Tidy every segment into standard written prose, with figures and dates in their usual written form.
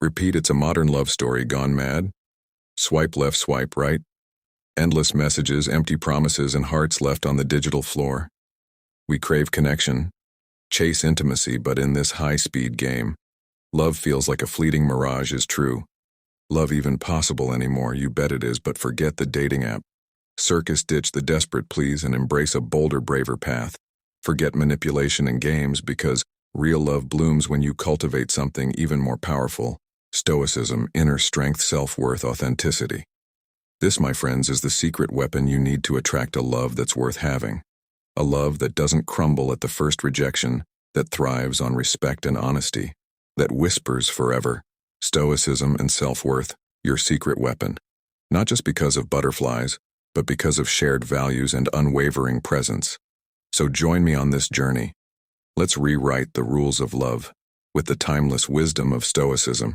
Repeat, it's a modern love story gone mad. Swipe left, swipe right. Endless messages, empty promises, and hearts left on the digital floor. We crave connection, chase intimacy, but in this high-speed game, love feels like a fleeting mirage. Is true. Love even possible anymore? You bet it is, but forget the dating app. Circus, ditch the desperate pleas and embrace a bolder, braver path. Forget manipulation and games, because real love blooms when you cultivate something even more powerful. Stoicism, inner strength, self-worth, authenticity. This, my friends, is the secret weapon you need to attract a love that's worth having. A love that doesn't crumble at the first rejection, that thrives on respect and honesty, that whispers forever. Stoicism and self-worth, your secret weapon. Not just because of butterflies, but because of shared values and unwavering presence. So join me on this journey. Let's rewrite the rules of love with the timeless wisdom of Stoicism.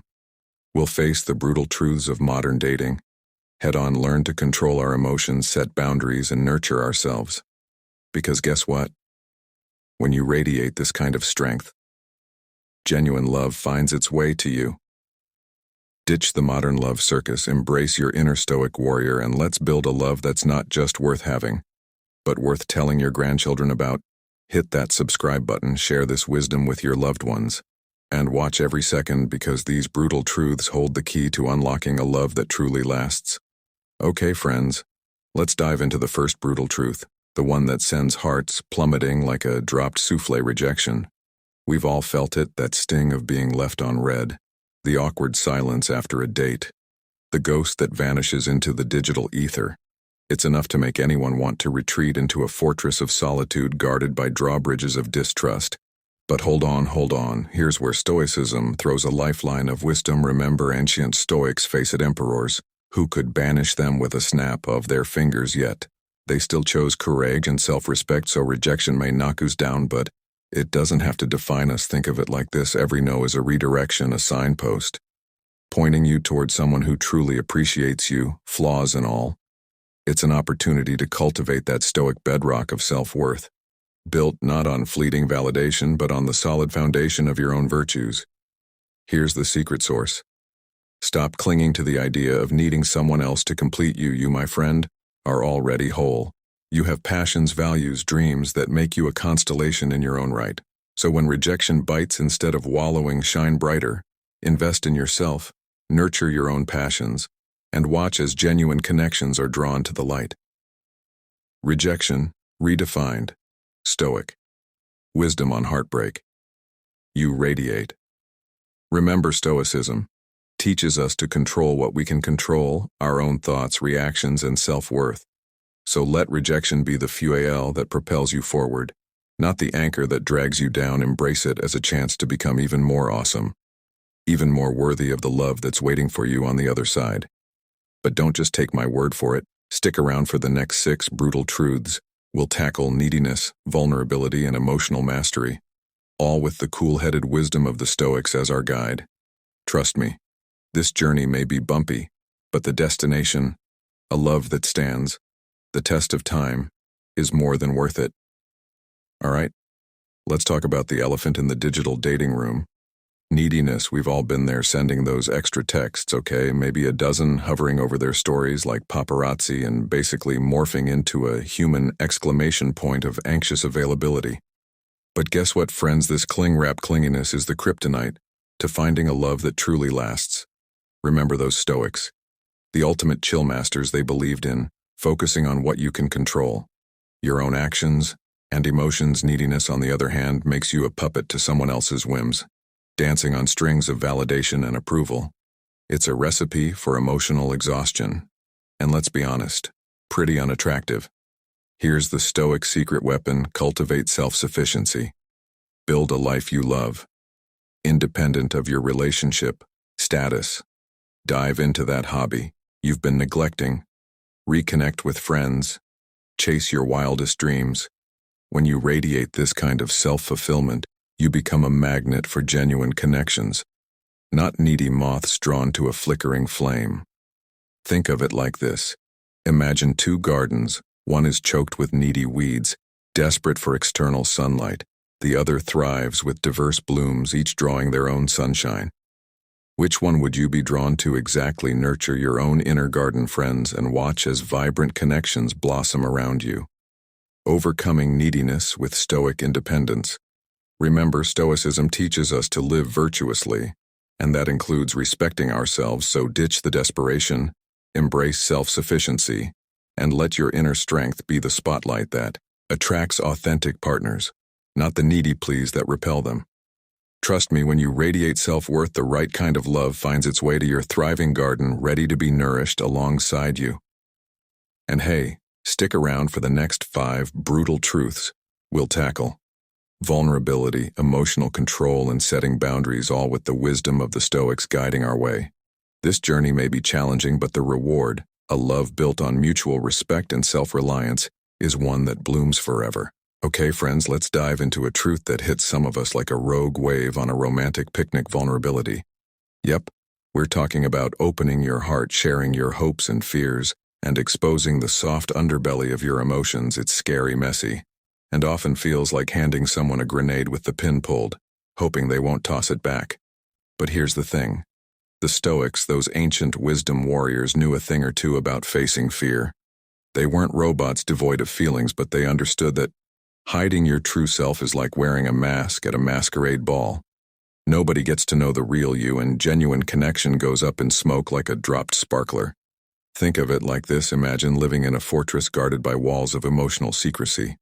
We'll face the brutal truths of modern dating, head-on learn to control our emotions, set boundaries, and nurture ourselves. Because guess what? When you radiate this kind of strength, genuine love finds its way to you. Ditch the modern love circus, embrace your inner stoic warrior, and let's build a love that's not just worth having, but worth telling your grandchildren about. Hit that subscribe button, share this wisdom with your loved ones, and watch every second, because these brutal truths hold the key to unlocking a love that truly lasts. Okay, friends, let's dive into the first brutal truth, the one that sends hearts plummeting like a dropped souffle rejection. We've all felt it, that sting of being left on red, the awkward silence after a date, the ghost that vanishes into the digital ether. It's enough to make anyone want to retreat into a fortress of solitude guarded by drawbridges of distrust. But hold on, here's where Stoicism throws a lifeline of wisdom. Remember, ancient Stoics faced emperors who could banish them with a snap of their fingers, yet they still chose courage and self-respect. So rejection may knock us down, but it doesn't have to define us. Think of it like this: every no is a redirection, a signpost, pointing you toward someone who truly appreciates you, flaws and all. It's an opportunity to cultivate that stoic bedrock of self-worth, built not on fleeting validation, but on the solid foundation of your own virtues. Here's the secret source. Stop clinging to the idea of needing someone else to complete you. You, my friend, are already whole. You have passions, values, dreams that make you a constellation in your own right. So when rejection bites, instead of wallowing, shine brighter. Invest in yourself, nurture your own passions, and watch as genuine connections are drawn to the light. Rejection, redefined. Stoic. Wisdom on heartbreak. You radiate. Remember, Stoicism teaches us to control what we can control, our own thoughts, reactions, and self-worth. So let rejection be the fuel that propels you forward, not the anchor that drags you down. Embrace it as a chance to become even more awesome, even more worthy of the love that's waiting for you on the other side. But don't just take my word for it. Stick around for the next 6 brutal truths. We'll tackle neediness, vulnerability, and emotional mastery, all with the cool-headed wisdom of the Stoics as our guide. Trust me, this journey may be bumpy, but the destination, a love that stands the test of time, is more than worth it. All right, let's talk about the elephant in the digital dating room. Neediness. We've all been there, sending those extra texts, okay, maybe a dozen, hovering over their stories like paparazzi, and basically morphing into a human exclamation point of anxious availability. But guess what, friends? This cling-wrap clinginess is the kryptonite to finding a love that truly lasts. Remember those Stoics, the ultimate chill masters. They believed in focusing on what you can control, your own actions and emotions. Neediness, on the other hand, makes you a puppet to someone else's whims, dancing on strings of validation and approval. It's a recipe for emotional exhaustion, and let's be honest, pretty unattractive. Here's the Stoic secret weapon: cultivate self-sufficiency. Build a life you love, independent of your relationship status. Dive into that hobby you've been neglecting. Reconnect with friends. Chase your wildest dreams. When you radiate this kind of self-fulfillment, you become a magnet for genuine connections, not needy moths drawn to a flickering flame. Think of it like this. Imagine 2 gardens. One is choked with needy weeds, desperate for external sunlight. The other thrives with diverse blooms, each drawing their own sunshine. Which one would you be drawn to exactly? Nurture your own inner garden, friends, and watch as vibrant connections blossom around you. Overcoming neediness with Stoic independence. Remember, Stoicism teaches us to live virtuously, and that includes respecting ourselves, so ditch the desperation, embrace self-sufficiency, and let your inner strength be the spotlight that attracts authentic partners, not the needy pleas that repel them. Trust me, when you radiate self-worth, the right kind of love finds its way to your thriving garden, ready to be nourished alongside you. And hey, stick around for the next 5 brutal truths we'll tackle. Vulnerability, emotional control, and setting boundaries, all with the wisdom of the Stoics guiding our way. This journey may be challenging, but the reward, a love built on mutual respect and self-reliance, is one that blooms forever. Okay, friends, let's dive into a truth that hits some of us like a rogue wave on a romantic picnic: vulnerability. Yep, we're talking about opening your heart, sharing your hopes and fears, and exposing the soft underbelly of your emotions. It's scary, messy, and often feels like handing someone a grenade with the pin pulled, hoping they won't toss it back. But here's the thing. The Stoics, those ancient wisdom warriors, knew a thing or two about facing fear. They weren't robots devoid of feelings, but they understood that hiding your true self is like wearing a mask at a masquerade ball. Nobody gets to know the real you, and genuine connection goes up in smoke like a dropped sparkler. Think of it like this: imagine living in a fortress guarded by walls of emotional secrecy.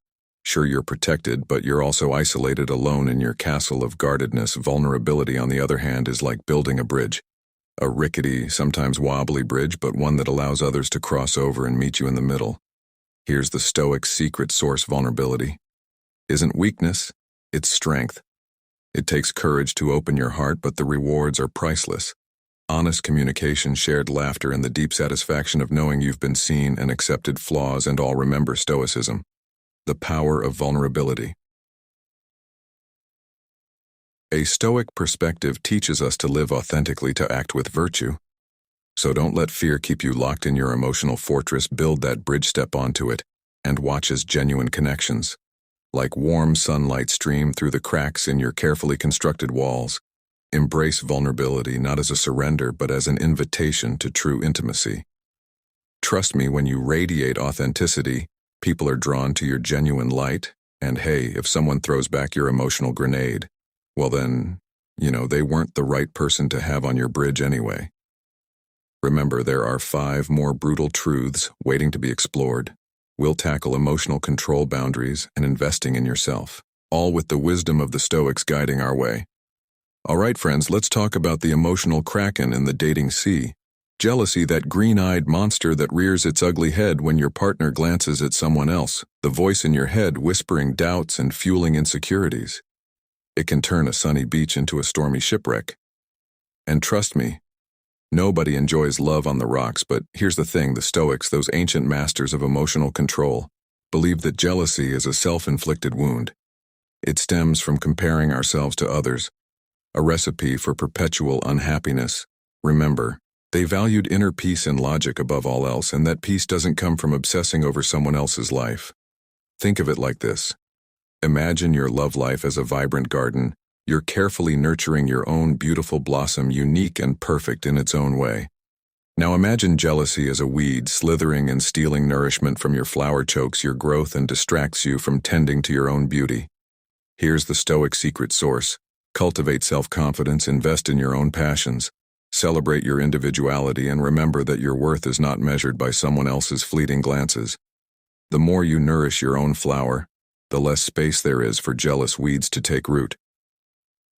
Sure, you're protected, but you're also isolated, alone in your castle of guardedness. Vulnerability, on the other hand, is like building a bridge. A rickety, sometimes wobbly bridge, but one that allows others to cross over and meet you in the middle. Here's the Stoic secret source: vulnerability isn't weakness, it's strength. It takes courage to open your heart, but the rewards are priceless. Honest communication, shared laughter, and the deep satisfaction of knowing you've been seen and accepted, flaws and all. Remember Stoicism. The power of vulnerability. A Stoic perspective teaches us to live authentically, to act with virtue. So don't let fear keep you locked in your emotional fortress. Build that bridge, step onto it, and watch as genuine connections, like warm sunlight, stream through the cracks in your carefully constructed walls. Embrace vulnerability, not as a surrender, but as an invitation to true intimacy. Trust me, when you radiate authenticity, people are drawn to your genuine light, and hey, if someone throws back your emotional grenade, well then, they weren't the right person to have on your bridge anyway. Remember, there are 5 more brutal truths waiting to be explored. We'll tackle emotional control, boundaries, and investing in yourself, all with the wisdom of the Stoics guiding our way. All right, friends, let's talk about the emotional kraken in the dating sea. Jealousy, that green-eyed monster that rears its ugly head when your partner glances at someone else, the voice in your head whispering doubts and fueling insecurities. It can turn a sunny beach into a stormy shipwreck. And trust me, nobody enjoys love on the rocks, but here's the thing: the Stoics, those ancient masters of emotional control, believe that jealousy is a self-inflicted wound. It stems from comparing ourselves to others, a recipe for perpetual unhappiness. Remember, they valued inner peace and logic above all else, and that peace doesn't come from obsessing over someone else's life. Think of it like this. Imagine your love life as a vibrant garden. You're carefully nurturing your own beautiful blossom, unique and perfect in its own way. Now imagine jealousy as a weed, slithering and stealing nourishment from your flower, chokes your growth and distracts you from tending to your own beauty. Here's the Stoic secret source. Cultivate self-confidence, invest in your own passions, celebrate your individuality, and remember that your worth is not measured by someone else's fleeting glances. The more you nourish your own flower, the less space there is for jealous weeds to take root.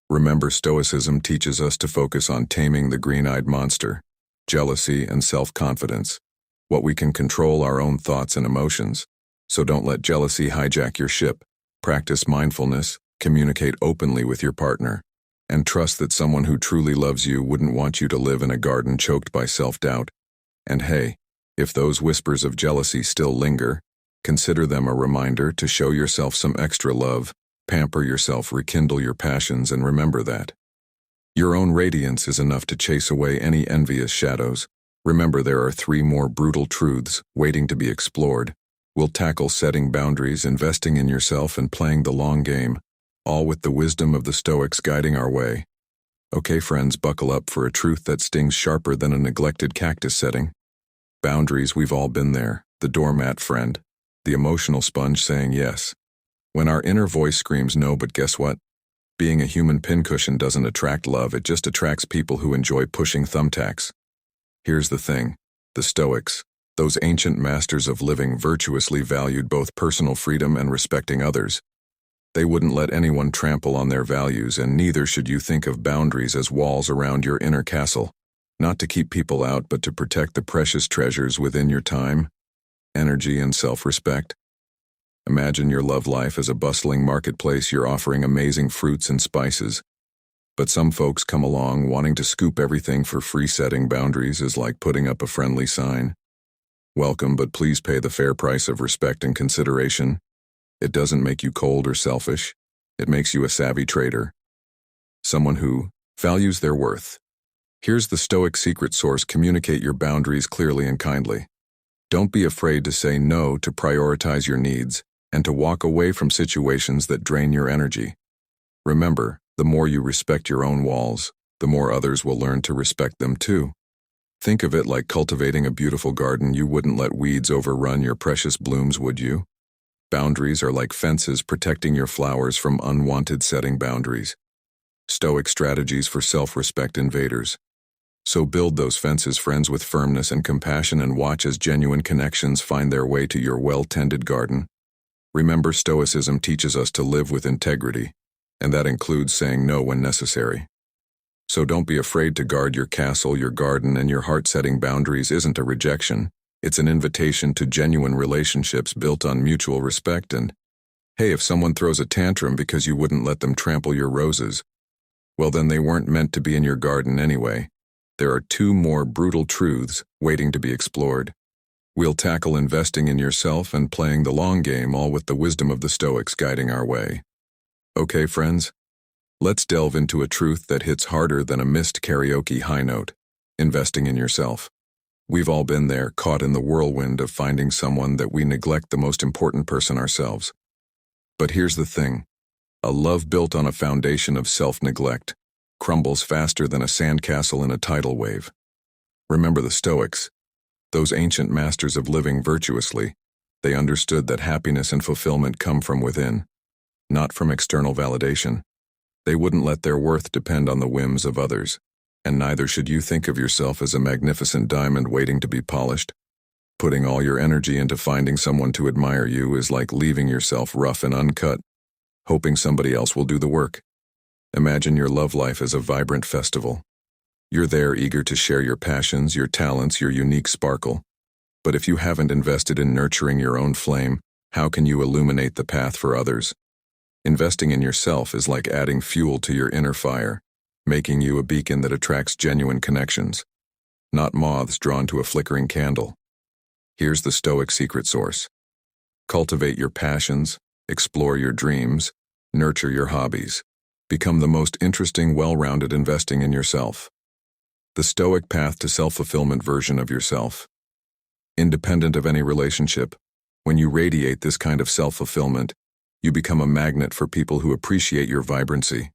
Remember, Stoicism teaches us to focus on taming the green-eyed monster, jealousy and self-confidence. What we can control our own thoughts and emotions, so don't let jealousy hijack your ship. Practice mindfulness, communicate openly with your partner, and trust that someone who truly loves you wouldn't want you to live in a garden choked by self-doubt. And hey, if those whispers of jealousy still linger, consider them a reminder to show yourself some extra love, pamper yourself, rekindle your passions, and remember that your own radiance is enough to chase away any envious shadows. Remember, there are 3 more brutal truths waiting to be explored. We'll tackle setting boundaries, investing in yourself, and playing the long game, all with the wisdom of the Stoics guiding our way. Okay, friends, buckle up for a truth that stings sharper than a neglected cactus setting. Boundaries, we've all been there. The doormat friend. The emotional sponge saying yes. When our inner voice screams no, but guess what? Being a human pincushion doesn't attract love, it just attracts people who enjoy pushing thumbtacks. Here's the thing. The Stoics, those ancient masters of living, virtuously valued both personal freedom and respecting others. They wouldn't let anyone trample on their values, and neither should you think of boundaries as walls around your inner castle, not to keep people out but to protect the precious treasures within your time, energy, and self-respect. Imagine your love life as a bustling marketplace. You're offering amazing fruits and spices, but some folks come along wanting to scoop everything for free. Setting boundaries is like putting up a friendly sign. Welcome, but please pay the fair price of respect and consideration. It doesn't make you cold or selfish. It makes you a savvy trader. Someone who values their worth. Here's the Stoic secret source. Communicate your boundaries clearly and kindly. Don't be afraid to say no, to prioritize your needs, and to walk away from situations that drain your energy. Remember, the more you respect your own walls, the more others will learn to respect them too. Think of it like cultivating a beautiful garden. You wouldn't let weeds overrun your precious blooms, would you? Boundaries are like fences protecting your flowers from unwanted. Setting boundaries. Stoic strategies for self-respect invaders. So build those fences, friends, with firmness and compassion, and watch as genuine connections find their way to your well-tended garden. Remember, Stoicism teaches us to live with integrity, and that includes saying no when necessary. So don't be afraid to guard your castle, your garden, and your heart. Setting boundaries isn't a rejection. It's an invitation to genuine relationships built on mutual respect. And hey, if someone throws a tantrum because you wouldn't let them trample your roses, well, then they weren't meant to be in your garden anyway. There are two more brutal truths waiting to be explored. We'll tackle investing in yourself and playing the long game, all with the wisdom of the Stoics guiding our way. Okay, friends, let's delve into a truth that hits harder than a missed karaoke high note. Investing in yourself. We've all been there, caught in the whirlwind of finding someone that we neglect the most important person, ourselves. But here's the thing. A love built on a foundation of self-neglect crumbles faster than a sandcastle in a tidal wave. Remember the Stoics, those ancient masters of living virtuously. They understood that happiness and fulfillment come from within, not from external validation. They wouldn't let their worth depend on the whims of others. And neither should you think of yourself as a magnificent diamond waiting to be polished. Putting all your energy into finding someone to admire you is like leaving yourself rough and uncut, hoping somebody else will do the work. Imagine your love life as a vibrant festival. You're there eager to share your passions, your talents, your unique sparkle. But if you haven't invested in nurturing your own flame, how can you illuminate the path for others? Investing in yourself is like adding fuel to your inner fire, making you a beacon that attracts genuine connections, not moths drawn to a flickering candle. Here's the Stoic secret source. Cultivate your passions, explore your dreams, nurture your hobbies. Become the most interesting, well-rounded investing in yourself. The Stoic path to self-fulfillment version of yourself. Independent of any relationship, when you radiate this kind of self-fulfillment, you become a magnet for people who appreciate your vibrancy,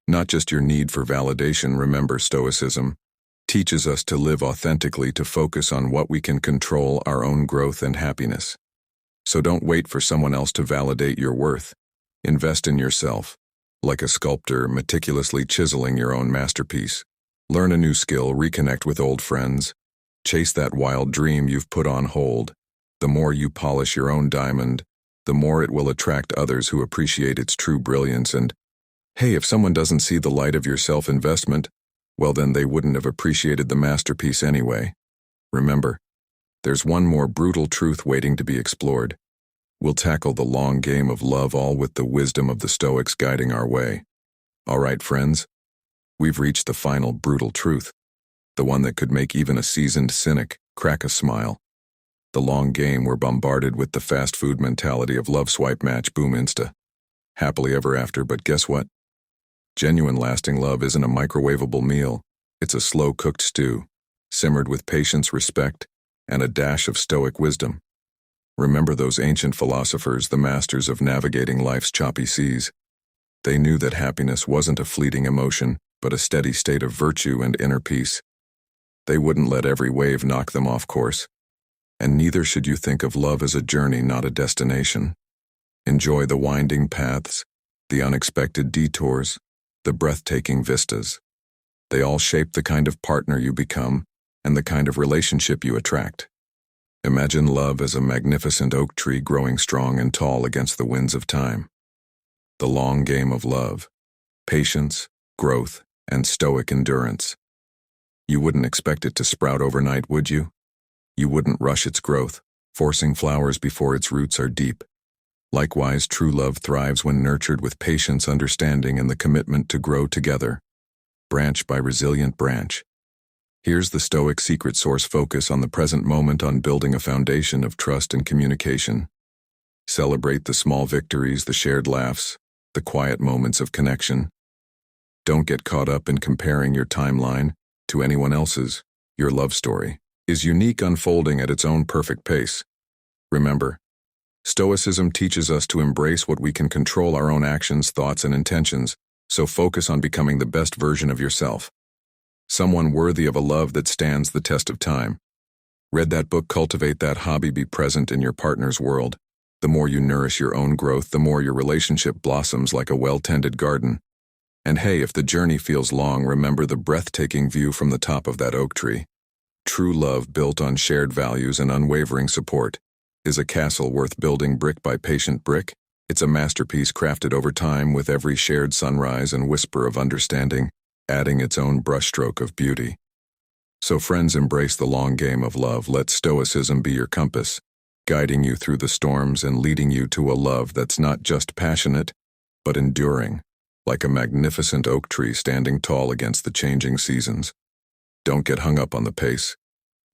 not just your need for validation. Remember, Stoicism teaches us to live authentically, to focus on what we can control, our own growth and happiness. So don't wait for someone else to validate your worth. Invest in yourself, like a sculptor meticulously chiseling your own masterpiece. Learn a new skill, reconnect with old friends, chase that wild dream you've put on hold. The more you polish your own diamond, the more it will attract others who appreciate its true brilliance. And hey, if someone doesn't see the light of your self-investment, well, then they wouldn't have appreciated the masterpiece anyway. Remember, there's one more brutal truth waiting to be explored. We'll tackle the long game of love, all with the wisdom of the Stoics guiding our way. All right, friends, we've reached the final brutal truth, the one that could make even a seasoned cynic crack a smile. The long game. We're bombarded with the fast food mentality of love, swipe, match, boom, insta. Happily ever after, but guess what? Genuine lasting love isn't a microwavable meal. It's a slow-cooked stew, simmered with patience, respect, and a dash of Stoic wisdom. Remember those ancient philosophers, the masters of navigating life's choppy seas. They knew that happiness wasn't a fleeting emotion, but a steady state of virtue and inner peace. They wouldn't let every wave knock them off course. And neither should you think of love as a journey, not a destination. Enjoy the winding paths, the unexpected detours, the breathtaking vistas. They all shape the kind of partner you become and the kind of relationship you attract. Imagine love as a magnificent oak tree growing strong and tall against the winds of time. The long game of love, patience, growth, and stoic endurance. You wouldn't expect it to sprout overnight, would you? You wouldn't rush its growth, forcing flowers before its roots are deep. Likewise, true love thrives when nurtured with patience, understanding, and the commitment to grow together, branch by resilient branch. Here's the Stoic secret source: focus on the present moment, on building a foundation of trust and communication. Celebrate the small victories, the shared laughs, the quiet moments of connection. Don't get caught up in comparing your timeline to anyone else's. Your love story is unique, unfolding at its own perfect pace. Remember, Stoicism teaches us to embrace what we can control: our own actions, thoughts, and intentions, so focus on becoming the best version of yourself. Someone worthy of a love that stands the test of time. Read that book, cultivate that hobby, be present in your partner's world. The more you nourish your own growth, the more your relationship blossoms like a well-tended garden. And hey, if the journey feels long, remember the breathtaking view from the top of that oak tree. True love, built on shared values and unwavering support, is a castle worth building brick by patient brick. It's a masterpiece crafted over time, with every shared sunrise and whisper of understanding adding its own brushstroke of beauty. So friends, embrace the long game of love. Let Stoicism be your compass, guiding you through the storms and leading you to a love that's not just passionate, but enduring, like a magnificent oak tree standing tall against the changing seasons. Don't get hung up on the pace.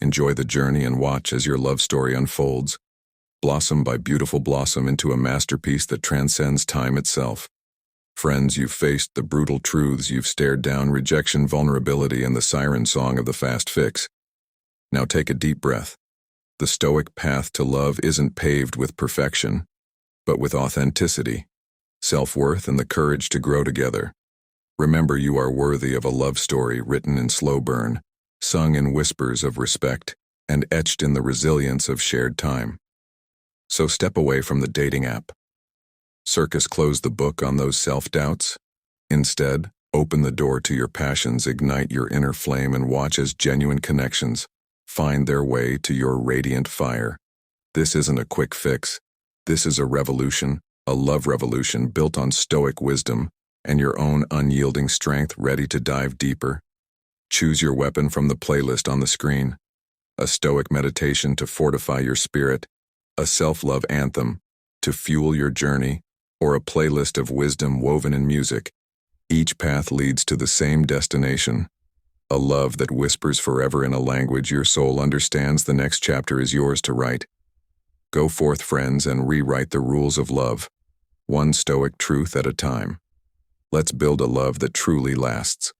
Enjoy the journey and watch as your love story unfolds, blossom by beautiful blossom, into a masterpiece that transcends time itself. Friends, you've faced the brutal truths, you've stared down rejection, vulnerability, and the siren song of the fast fix. Now take a deep breath. The Stoic path to love isn't paved with perfection, but with authenticity, self-worth, and the courage to grow together. Remember, you are worthy of a love story written in slow burn, sung in whispers of respect, and etched in the resilience of shared time. So step away from the dating app. Close the book on those self-doubts. Instead, open the door to your passions, ignite your inner flame, and watch as genuine connections find their way to your radiant fire. This isn't a quick fix. This is a revolution, a love revolution built on Stoic wisdom and your own unyielding strength. Ready to dive deeper? Choose your weapon from the playlist on the screen. A Stoic meditation to fortify your spirit, a self-love anthem to fuel your journey, or a playlist of wisdom woven in music. Each path leads to the same destination, a love that whispers forever in a language your soul understands. The next chapter is yours to write. Go forth, friends, and rewrite the rules of love, one Stoic truth at a time. Let's build a love that truly lasts.